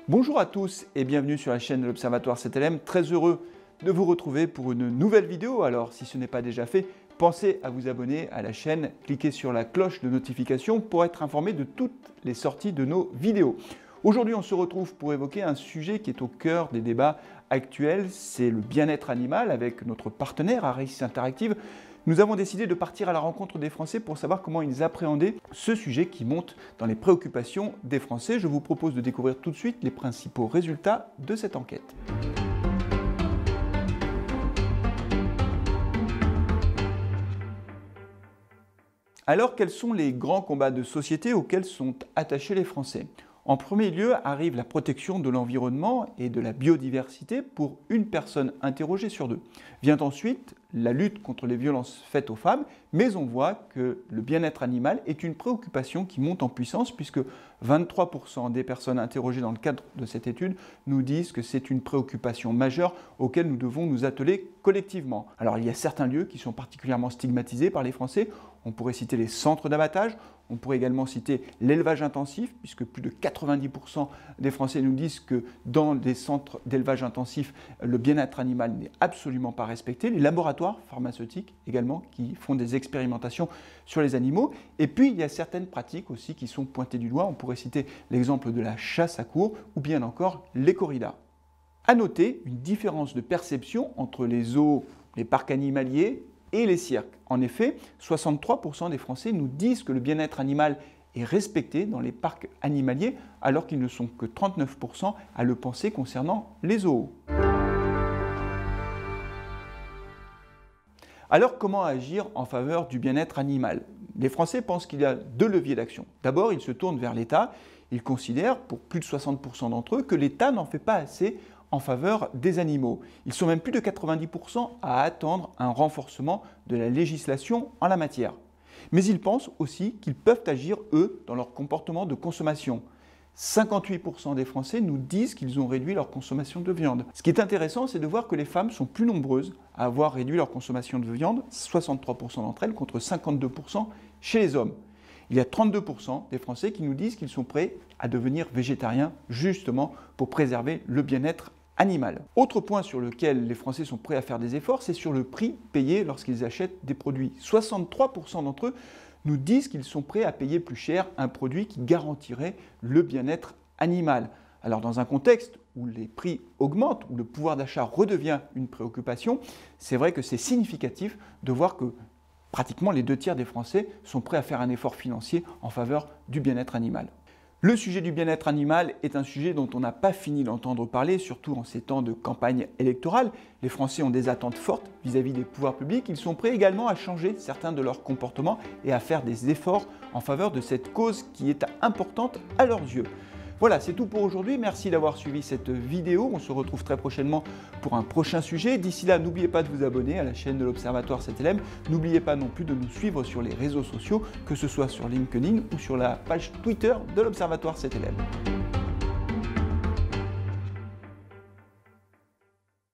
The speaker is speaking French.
Bonjour à tous et bienvenue sur la chaîne de l'Observatoire CTLM. Très heureux de vous retrouver pour une nouvelle vidéo. Alors si ce n'est pas déjà fait, pensez à vous abonner à la chaîne, cliquez sur la cloche de notification pour être informé de toutes les sorties de nos vidéos. Aujourd'hui, on se retrouve pour évoquer un sujet qui est au cœur des débats actuels, c'est le bien-être animal avec notre partenaire Harris Interactive. Nous avons décidé de partir à la rencontre des Français pour savoir comment ils appréhendaient ce sujet qui monte dans les préoccupations des Français. Je vous propose de découvrir tout de suite les principaux résultats de cette enquête. Alors, quels sont les grands combats de société auxquels sont attachés les Français ? En premier lieu arrive la protection de l'environnement et de la biodiversité pour une personne interrogée sur deux. Vient ensuite la lutte contre les violences faites aux femmes, mais on voit que le bien-être animal est une préoccupation qui monte en puissance puisque 23% des personnes interrogées dans le cadre de cette étude nous disent que c'est une préoccupation majeure auquel nous devons nous atteler collectivement. Alors il y a certains lieux qui sont particulièrement stigmatisés par les Français. On pourrait citer les centres d'abattage, on pourrait également citer l'élevage intensif, puisque plus de 90% des Français nous disent que dans les centres d'élevage intensif, le bien-être animal n'est absolument pas respecté. Les laboratoires pharmaceutiques également qui font des expérimentations sur les animaux. Et puis, il y a certaines pratiques aussi qui sont pointées du doigt. On pourrait citer l'exemple de la chasse à courre ou bien encore les corridas. À noter une différence de perception entre les zoos, les parcs animaliers et les cirques. En effet, 63% des Français nous disent que le bien-être animal est respecté dans les parcs animaliers, alors qu'ils ne sont que 39% à le penser concernant les zoos. Alors, comment agir en faveur du bien-être animal ? Les Français pensent qu'il y a deux leviers d'action. D'abord, ils se tournent vers l'État. Ils considèrent, pour plus de 60% d'entre eux, que l'État n'en fait pas assez en faveur des animaux. Ils sont même plus de 90% à attendre un renforcement de la législation en la matière. Mais ils pensent aussi qu'ils peuvent agir, eux, dans leur comportement de consommation. 58% des Français nous disent qu'ils ont réduit leur consommation de viande. Ce qui est intéressant, c'est de voir que les femmes sont plus nombreuses à avoir réduit leur consommation de viande, 63% d'entre elles contre 52% chez les hommes. Il y a 32% des Français qui nous disent qu'ils sont prêts à devenir végétariens justement pour préserver le bien-être animal. Autre point sur lequel les Français sont prêts à faire des efforts, c'est sur le prix payé lorsqu'ils achètent des produits. 63% d'entre eux nous disent qu'ils sont prêts à payer plus cher un produit qui garantirait le bien-être animal. Alors dans un contexte où les prix augmentent, où le pouvoir d'achat redevient une préoccupation, c'est vrai que c'est significatif de voir que pratiquement les 2 tiers des Français sont prêts à faire un effort financier en faveur du bien-être animal. Le sujet du bien-être animal est un sujet dont on n'a pas fini d'entendre parler, surtout en ces temps de campagne électorale. Les Français ont des attentes fortes vis-à-vis des pouvoirs publics. Ils sont prêts également à changer certains de leurs comportements et à faire des efforts en faveur de cette cause qui est importante à leurs yeux. Voilà, c'est tout pour aujourd'hui. Merci d'avoir suivi cette vidéo. On se retrouve très prochainement pour un prochain sujet. D'ici là, n'oubliez pas de vous abonner à la chaîne de l'Observatoire CTLM. N'oubliez pas non plus de nous suivre sur les réseaux sociaux, que ce soit sur LinkedIn ou sur la page Twitter de l'Observatoire CTLM.